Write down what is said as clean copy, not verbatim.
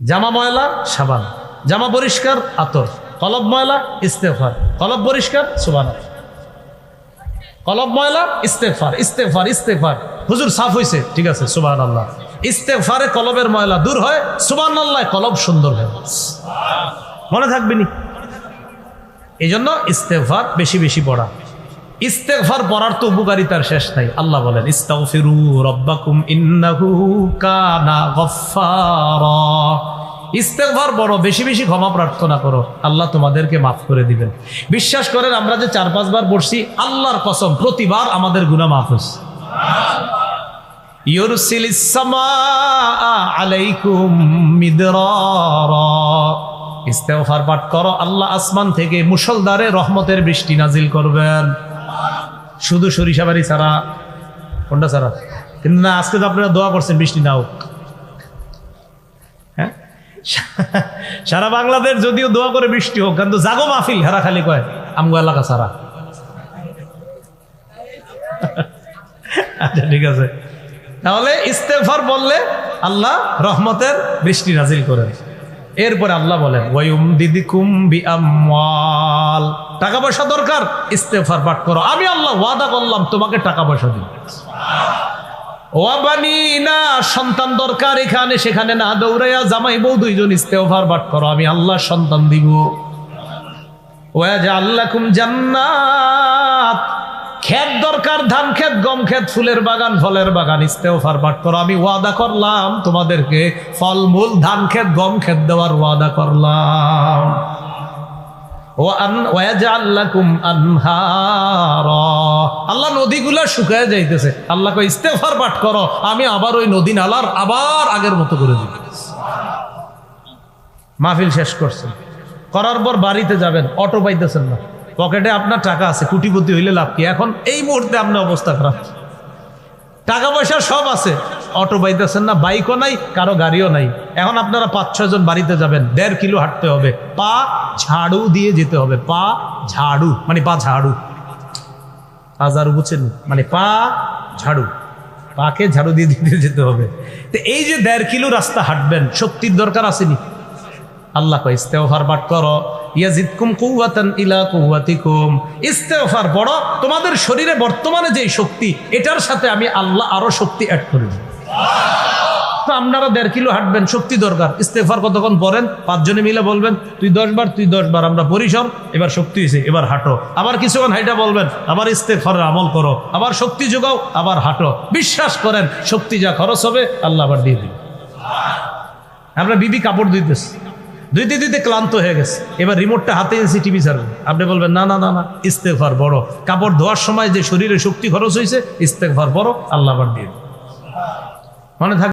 জামা ময়লা সাবান, জামা পরিষ্কার আতর, কলব ময়লা ইস্তেগফার, কলব পরিষ্কার সুবহানাল্লাহ, কলব ময়লা ইস্তেগফার, ইস্তেগফার ইস্তেগফার, হুজুর সাফ হইছে, ঠিক আছে সুবহানাল্লাহ। ইস্তেগফারে কলবের ময়লা দূর হয়, সুবহানাল্লাহ কলব সুন্দর হয়। মনে থাকবে নি? এই জন্য ইস্তেগফার বেশি বেশি পড়া। ইস্তেগফার পড়ার তো উপকারিতার শেষ নাই। আল্লাহ বলেন ইস্তাগফিরু রাব্বাকুম ইন্নাহু কানা গফফারা। ইস্তেগফার পড়ো, বেশি বেশি ক্ষমা প্রার্থনা করো, আল্লাহ তোমাদেরকে মাফ করে দিবেন। বিশ্বাস করেন আমরা যে 4-5 বার পড়ছি, আল্লাহর কসম প্রতিবার আমাদের গুনাহ মাফ হচ্ছে। ইউরসিলিস সামাআ আলাইকুম মিদরারা। ইস্তেগফার পাঠ করো, আল্লাহ আসমান থেকে মুষলধারে রহমতের বৃষ্টি নাজিল করবেন। শুধু সরিষাবাড়ি ছাড়া, কোনটা ছাড়া? কিন্তু না, আজকে তো আপনারা দোয়া করছেন বৃষ্টি না হোক। হ্যাঁ, সারা বাংলাদেশ যদিও দোয়া করে বৃষ্টি হোক, কিন্তু জাগো মাহফিল হেরা খালি কয় আমগো এলাকা ছাড়া। আচ্ছা ঠিক আছে, তাহলে ইস্তেগফার বললে আল্লাহ রহমতের বৃষ্টি নাজিল করেন। এরপরে আল্লাহ বলেন ওয়ায়ুমদিদকুম বিআমওয়াল। টাকা পয়সা দরকার, ইস্তেগফার পাঠ করো, আমি আল্লাহ ওয়াদা করলাম তোমাকে টাকা পয়সা দিব। ওয়া বানিনা, সন্তান দরকার এখানে সেখানে না দৌড়াইয়া জামাই বউ দুইজন ইস্তেগফার পাঠ করো, আমি আল্লাহ সন্তান দিব। ওয়াজআল লাকুম জান্নাত, ক্ষেত দরকার, ধান ক্ষেত, গম ক্ষেত, ফুলের বাগান, ফলের বাগান, ইস্তেগফার পাঠ করো, আমি ওয়াদা করলাম তোমাদেরকে ফলমূল, ধান ক্ষেত, গম ক্ষেত দেওয়ার ওয়াদা করলাম। ওয়াজআল লাকুম আনহারা, আল্লাহ নদীগুলা শুকায় যাইতেছে, আল্লাহ কয় ইস্তেগফার পাঠ করো, আমি আবার ওই নদী নালার আবার আগের মতো করে দিব। মাহফিল শেষ করছেন, করার পর বাড়িতে যাবেন, অটো পাইতেছেন না, পকেটে আপনার টাকা আছে, কোটিপতি হইলে লাভ কি? এখন এই মুহূর্তে আপনার অবস্থা খারাপ, টাকা পয়সা সব আছে, অটো পাইতেছেন না, বাইকও নাই, কারো গাড়িও নাই। এখন আপনারা 5-6 জন বাড়িতে যাবেন, 1.5 কিলো হাঁটতে হবে, পা ঝাড়ু দিয়ে যেতে হবে। পা ঝাড়ু মানে পা ঝাড়ু, পা ঝাড়ু বুঝছেন মানে পা ঝাড়ু, পাকে ঝাড়ু দিয়ে দিতে যেতে হবে। তো এই যে 1.5 কিলো রাস্তা হাঁটবেন, শক্তির দরকার আসেনি? আল্লাহ কয় ইস্তেগফার পাঠ করো, ইয়াজিদকুম কুওয়াতান ইলা কুওয়াতিকুম। ইস্তেগফার পড়ো, তোমাদের শরীরে বর্তমানে যে শক্তি, এটার সাথে আমি আল্লাহ আরো শক্তি অ্যাড করে দেব। তো আপনারা 1.5 কিলো হাঁটবেন, শক্তি দরকার। ইস্তেগফার কতক্ষণ পড়েন? 5 জনে মিলে বলবেন তুই 10 বার, তুই 10 বার, আমরা পরিসর, এবার শক্তি হয়েছে, এবার হাঁটো। আবার কিছুক্ষণ হাইটা বলবেন, আবার ইস্তেগফারের আমল করো, আবার শক্তি যোগাও, আবার হাঁটো। বিশ্বাস করেন শক্তি যা খরচ হবে আল্লাহ আবার দিয়ে দিবে। আমরা বিবি কাপড় দিতেছি, ধুইতে ধুইতে ক্লান্ত হয়ে গেছে, এবার রিমোটটা হাতে এনেছি, টিভি ছাড়বেন। আপনি বলবেন না না না না, ইস্তেগফার বড়, কাপড় ধোয়ার সময় যে শরীরে শক্তি খরচ হয়েছে, ইস্তেগফার বড়, আল্লাহ আবার দিয়ে মনে থাকবে।